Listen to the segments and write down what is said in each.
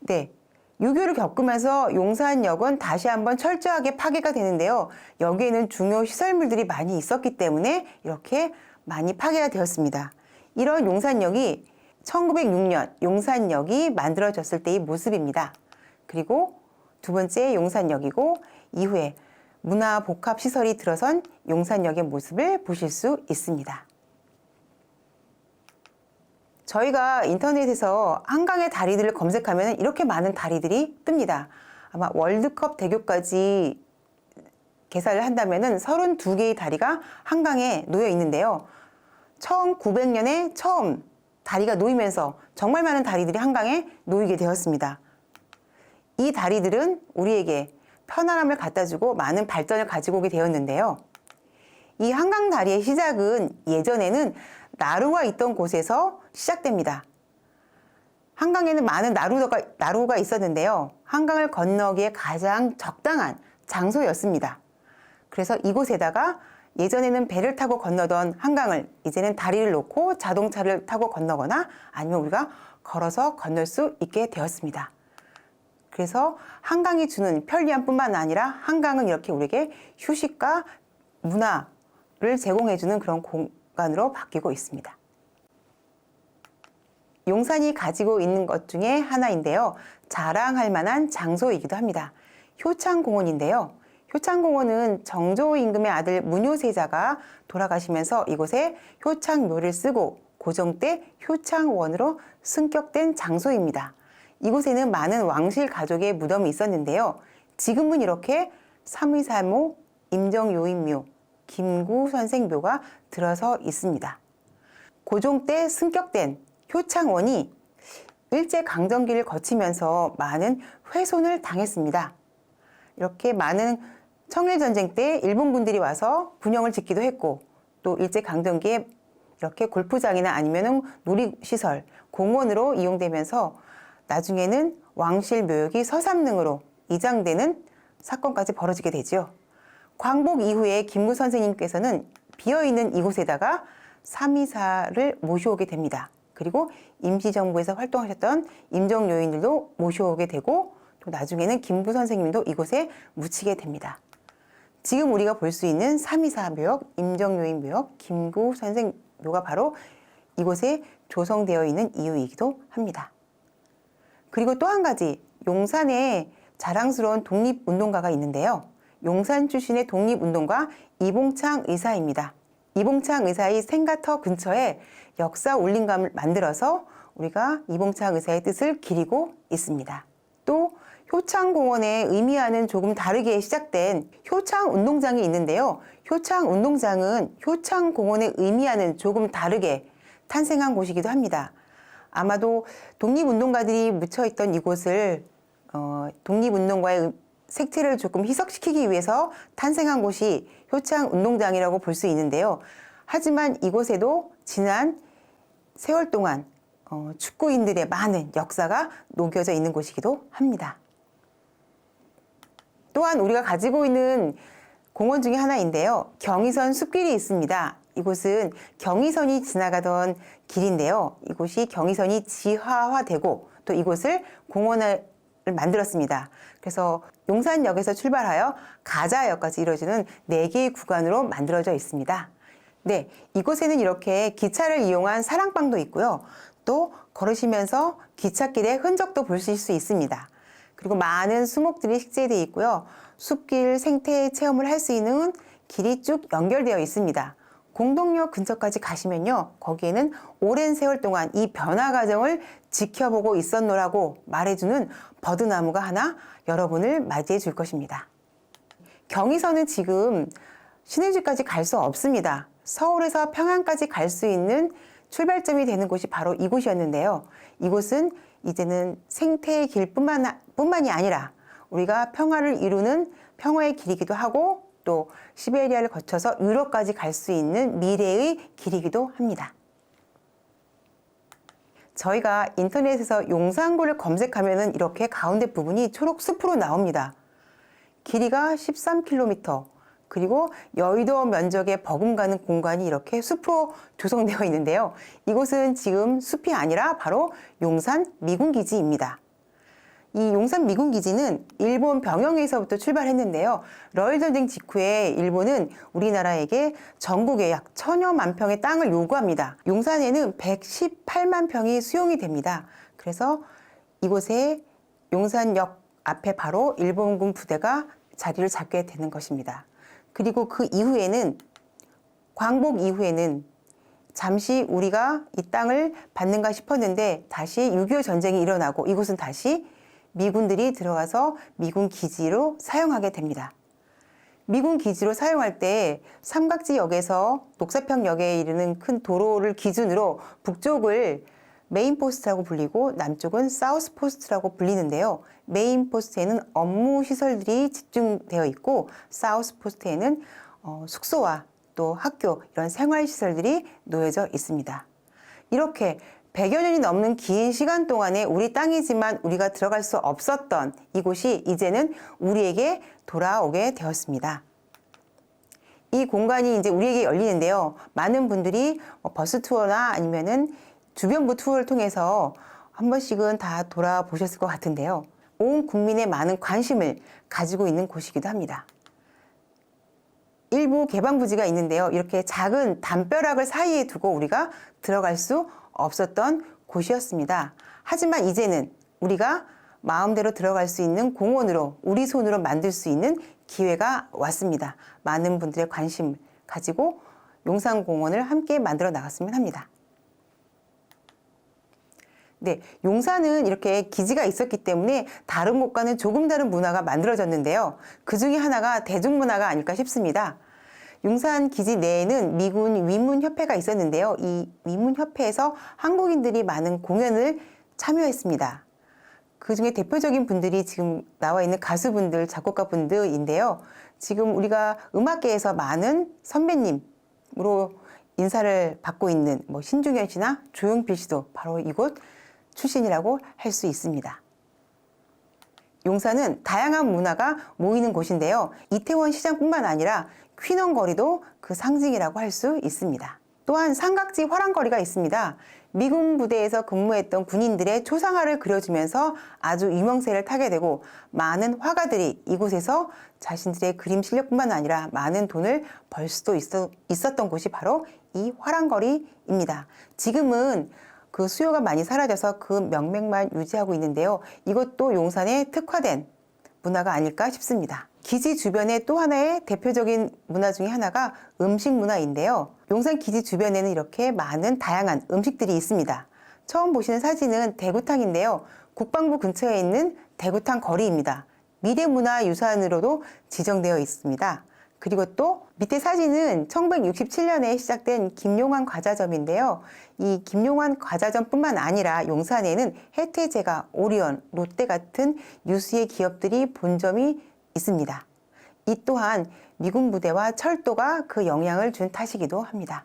네. 유교를 겪으면서 용산역은 다시 한번 철저하게 파괴가 되는데요. 여기에는 중요 시설물들이 많이 있었기 때문에 이렇게 많이 파괴가 되었습니다. 이런 용산역이 1906년 용산역이 만들어졌을 때의 모습입니다. 그리고 두 번째 용산역이고 이후에 문화복합시설이 들어선 용산역의 모습을 보실 수 있습니다. 저희가 인터넷에서 한강의 다리들을 검색하면 이렇게 많은 다리들이 뜹니다. 아마 월드컵 대교까지 계산을 한다면 32개의 다리가 한강에 놓여 있는데요. 1900년에 처음 다리가 놓이면서 정말 많은 다리들이 한강에 놓이게 되었습니다. 이 다리들은 우리에게 편안함을 갖다주고 많은 발전을 가지고 오게 되었는데요. 이 한강 다리의 시작은 예전에는 나루가 있던 곳에서 시작됩니다. 한강에는 많은 나루가 있었는데요. 한강을 건너기에 가장 적당한 장소였습니다. 그래서 이곳에다가 예전에는 배를 타고 건너던 한강을 이제는 다리를 놓고 자동차를 타고 건너거나 아니면 우리가 걸어서 건널 수 있게 되었습니다. 그래서 한강이 주는 편리함뿐만 아니라 한강은 이렇게 우리에게 휴식과 문화를 제공해주는 그런 공간으로 바뀌고 있습니다. 용산이 가지고 있는 것 중에 하나인데요. 자랑할 만한 장소이기도 합니다. 효창공원인데요. 효창공원은 정조 임금의 아들 문효세자가 돌아가시면서 이곳에 효창묘를 쓰고 고종 때 효창원으로 승격된 장소입니다. 이곳에는 많은 왕실 가족의 무덤이 있었는데요. 지금은 이렇게 삼의사모, 임정요인묘, 김구선생묘가 들어서 있습니다. 고종 때 승격된 효창원이 일제강점기를 거치면서 많은 훼손을 당했습니다. 이렇게 많은 청일전쟁 때 일본군들이 와서 군영을 짓기도 했고 또 일제강점기에 이렇게 골프장이나 아니면 놀이시설, 공원으로 이용되면서 나중에는 왕실 묘역이 서삼릉으로 이장되는 사건까지 벌어지게 되죠. 광복 이후에 김구 선생님께서는 비어있는 이곳에다가 삼의사를 모셔오게 됩니다. 그리고 임시정부에서 활동하셨던 임정요인들도 모셔오게 되고 또 나중에는 김구 선생님도 이곳에 묻히게 됩니다. 지금 우리가 볼 수 있는 삼의사 묘역, 임정요인 묘역, 김구 선생 묘가 바로 이곳에 조성되어 있는 이유이기도 합니다. 그리고 또 한 가지 용산에 자랑스러운 독립운동가가 있는데요. 용산 출신의 독립운동가 이봉창 의사입니다. 이봉창 의사의 생가터 근처에 역사 울림감을 만들어서 우리가 이봉창 의사의 뜻을 기리고 있습니다. 또 효창공원에 의미와는 조금 다르게 시작된 효창운동장이 있는데요. 효창운동장은 효창공원에 의미와는 조금 다르게 탄생한 곳이기도 합니다. 아마도 독립운동가들이 묻혀있던 이곳을 독립운동가의 색채를 조금 희석시키기 위해서 탄생한 곳이 효창운동장이라고 볼 수 있는데요. 하지만 이곳에도 지난 세월 동안 축구인들의 많은 역사가 녹여져 있는 곳이기도 합니다. 또한 우리가 가지고 있는 공원 중에 하나인데요. 경의선 숲길이 있습니다. 이곳은 경의선이 지나가던 길인데요. 이곳이 경의선이 지하화되고 또 이곳을 공원을 만들었습니다. 그래서 용산역에서 출발하여 가자역까지 이루어지는 4개의 구간으로 만들어져 있습니다. 네, 이곳에는 이렇게 기차를 이용한 사랑방도 있고요. 또 걸으시면서 기찻길의 흔적도 보실 수 있습니다. 그리고 많은 수목들이 식재되어 있고요. 숲길 생태 체험을 할 수 있는 길이 쭉 연결되어 있습니다. 공동역 근처까지 가시면요. 거기에는 오랜 세월 동안 이 변화 과정을 지켜보고 있었노라고 말해주는 버드나무가 하나 여러분을 맞이해 줄 것입니다. 경의선은 지금 신의주까지 갈 수 없습니다. 서울에서 평양까지 갈 수 있는 출발점이 되는 곳이 바로 이곳이었는데요. 이곳은 이제는 생태의 길뿐만이 아니라 우리가 평화를 이루는 평화의 길이기도 하고 또 시베리아를 거쳐서 유럽까지 갈 수 있는 미래의 길이기도 합니다. 저희가 인터넷에서 용산구를 검색하면 이렇게 가운데 부분이 초록 숲으로 나옵니다. 길이가 13km, 그리고 여의도 면적에 버금가는 공간이 이렇게 숲으로 조성되어 있는데요. 이곳은 지금 숲이 아니라 바로 용산 미군기지입니다. 이 용산 미군 기지는 일본 병영에서부터 출발했는데요. 러일 전쟁 직후에 일본은 우리나라에게 전국에 약 1000여만 평의 땅을 요구합니다. 용산에는 118만 평이 수용이 됩니다. 그래서 이곳에 용산역 앞에 바로 일본군 부대가 자리를 잡게 되는 것입니다. 그리고 그 이후에는 광복 이후에는 잠시 우리가 이 땅을 받는가 싶었는데 다시 6.25 전쟁이 일어나고 이곳은 다시 미군들이 들어가서 미군 기지로 사용하게 됩니다. 미군 기지로 사용할 때 삼각지역에서 녹사평역에 이르는 큰 도로를 기준으로 북쪽을 메인 포스트라고 불리고 남쪽은 사우스 포스트라고 불리는데요. 메인 포스트에는 업무 시설들이 집중되어 있고 사우스 포스트에는 숙소와 또 학교 이런 생활 시설들이 놓여져 있습니다. 이렇게 100여 년이 넘는 긴 시간 동안에 우리 땅이지만 우리가 들어갈 수 없었던 이곳이 이제는 우리에게 돌아오게 되었습니다. 이 공간이 이제 우리에게 열리는데요. 많은 분들이 버스 투어나 아니면은 주변부 투어를 통해서 한 번씩은 다 돌아보셨을 것 같은데요. 온 국민의 많은 관심을 가지고 있는 곳이기도 합니다. 일부 개방부지가 있는데요. 이렇게 작은 담벼락을 사이에 두고 우리가 들어갈 수 없었던 곳이었습니다. 하지만 이제는 우리가 마음대로 들어갈 수 있는 공원으로 우리 손으로 만들 수 있는 기회가 왔습니다. 많은 분들의 관심을 가지고 용산공원을 함께 만들어 나갔으면 합니다. 네, 용산은 이렇게 기지가 있었기 때문에 다른 곳과는 조금 다른 문화가 만들어졌는데요. 그 중에 하나가 대중문화가 아닐까 싶습니다. 용산 기지 내에는 미군 위문협회가 있었는데요. 이 위문협회에서 한국인들이 많은 공연을 참여했습니다. 그 중에 대표적인 분들이 지금 나와 있는 가수분들, 작곡가분들인데요. 지금 우리가 음악계에서 많은 선배님으로 인사를 받고 있는 신중현 씨나 조용필 씨도 바로 이곳 출신이라고 할 수 있습니다. 용산은 다양한 문화가 모이는 곳인데요. 이태원 시장뿐만 아니라 퀸원거리도 그 상징이라고 할 수 있습니다. 또한 삼각지 화랑거리가 있습니다. 미군 부대에서 근무했던 군인들의 초상화를 그려주면서 아주 유명세를 타게 되고 많은 화가들이 이곳에서 자신들의 그림 실력뿐만 아니라 많은 돈을 벌 수도 있었던 곳이 바로 이 화랑거리입니다. 지금은 그 수요가 많이 사라져서 그 명맥만 유지하고 있는데요. 이것도 용산에 특화된 문화가 아닐까 싶습니다. 기지 주변의 또 하나의 대표적인 문화 중에 하나가 음식 문화인데요. 용산 기지 주변에는 이렇게 많은 다양한 음식들이 있습니다. 처음 보시는 사진은 대구탕인데요. 국방부 근처에 있는 대구탕 거리입니다. 미래문화유산으로도 지정되어 있습니다. 그리고 또 밑에 사진은 1967년에 시작된 김용환 과자점인데요. 이 김용환 과자점뿐만 아니라 용산에는 혜태제과, 오리온, 롯데 같은 유수의 기업들이 본점이 있습니다. 이 또한 미군 부대와 철도가 그 영향을 준 탓이기도 합니다.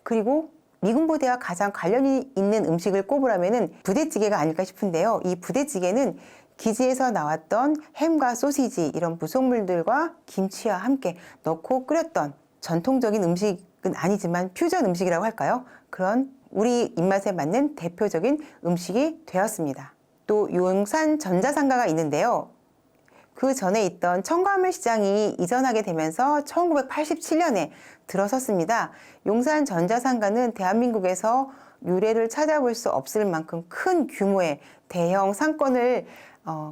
그리고 미군 부대와 가장 관련이 있는 음식을 꼽으라면 부대찌개가 아닐까 싶은데요. 이 부대찌개는 기지에서 나왔던 햄과 소시지 이런 부속물들과 김치와 함께 넣고 끓였던 전통적인 음식은 아니지만 퓨전 음식이라고 할까요? 그런 우리 입맛에 맞는 대표적인 음식이 되었습니다. 또 용산 전자상가가 있는데요. 그 전에 있던 청과물 시장이 이전하게 되면서 1987년에 들어섰습니다. 용산 전자상가는 대한민국에서 유래를 찾아볼 수 없을 만큼 큰 규모의 대형 상권을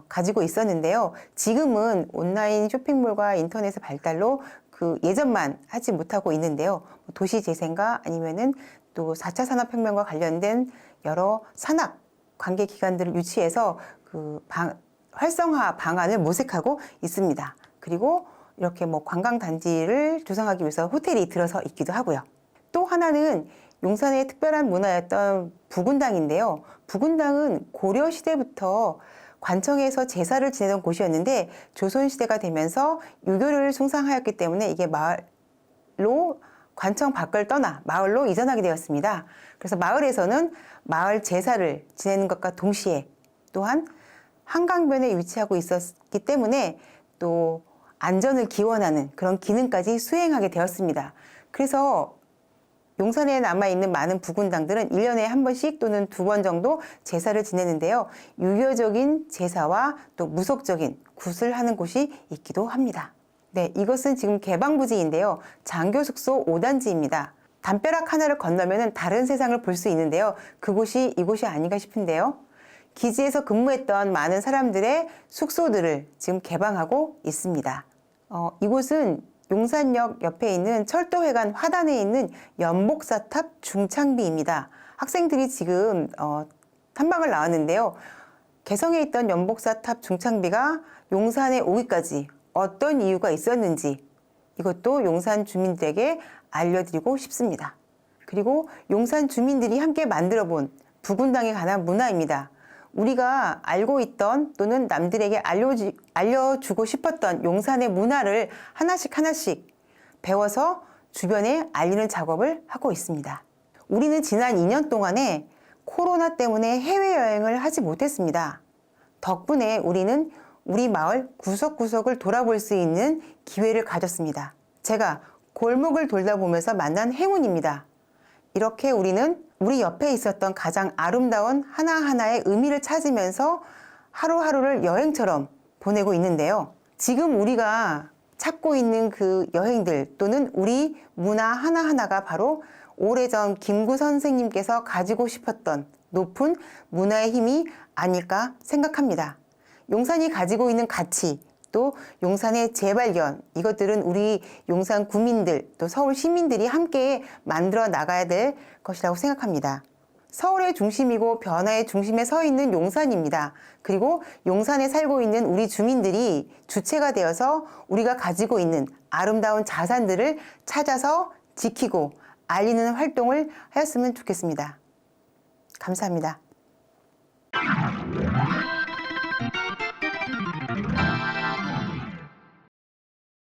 가지고 있었는데요. 지금은 온라인 쇼핑몰과 인터넷의 발달로 그 예전만 하지 못하고 있는데요. 도시재생과 아니면은 또 4차 산업혁명과 관련된 여러 산학 관계 기관들을 유치해서 그 활성화 방안을 모색하고 있습니다. 그리고 이렇게 관광단지를 조성하기 위해서 호텔이 들어서 있기도 하고요. 또 하나는 용산의 특별한 문화였던 부군당인데요. 부군당은 고려시대부터 관청에서 제사를 지내던 곳이었는데 조선시대가 되면서 유교를 숭상하였기 때문에 이게 마을로 관청 밖을 떠나 마을로 이전하게 되었습니다. 그래서 마을에서는 마을 제사를 지내는 것과 동시에 또한 한강변에 위치하고 있었기 때문에 또 안전을 기원하는 그런 기능까지 수행하게 되었습니다. 그래서 용산에 남아있는 많은 부군당들은 1년에 한 번씩 또는 2번 정도 제사를 지내는데요. 유교적인 제사와 또 무속적인 굿을 하는 곳이 있기도 합니다. 네, 이것은 지금 개방부지인데요. 장교 숙소 5단지입니다. 담벼락 하나를 건너면 다른 세상을 볼 수 있는데요. 그곳이 이곳이 아닌가 싶은데요. 기지에서 근무했던 많은 사람들의 숙소들을 지금 개방하고 있습니다. 이곳은 용산역 옆에 있는 철도회관 화단에 있는 연복사탑 중창비입니다. 학생들이 지금 탐방을 나왔는데요. 개성에 있던 연복사탑 중창비가 용산에 오기까지 어떤 이유가 있었는지 이것도 용산 주민들에게 알려드리고 싶습니다. 그리고 용산 주민들이 함께 만들어본 부군당에 관한 문화입니다. 우리가 알고 있던 또는 남들에게 알려주고 싶었던 용산의 문화를 하나씩 배워서 주변에 알리는 작업을 하고 있습니다. 우리는 지난 2년 동안에 코로나 때문에 해외여행을 하지 못했습니다. 덕분에 우리는 우리 마을 구석구석을 돌아볼 수 있는 기회를 가졌습니다. 제가 골목을 돌다 보면서 만난 행운입니다. 이렇게 우리는 우리 옆에 있었던 가장 아름다운 하나하나의 의미를 찾으면서 하루하루를 여행처럼 보내고 있는데요. 지금 우리가 찾고 있는 그 여행들 또는 우리 문화 하나하나가 바로 오래전 김구 선생님께서 가지고 싶었던 높은 문화의 힘이 아닐까 생각합니다. 용산이 가지고 있는 가치, 또 용산의 재발견, 이것들은 우리 용산 구민들, 또 서울 시민들이 함께 만들어 나가야 될 것이라고 생각합니다. 서울의 중심이고 변화의 중심에 서 있는 용산입니다. 그리고 용산에 살고 있는 우리 주민들이 주체가 되어서 우리가 가지고 있는 아름다운 자산들을 찾아서 지키고 알리는 활동을 하였으면 좋겠습니다. 감사합니다.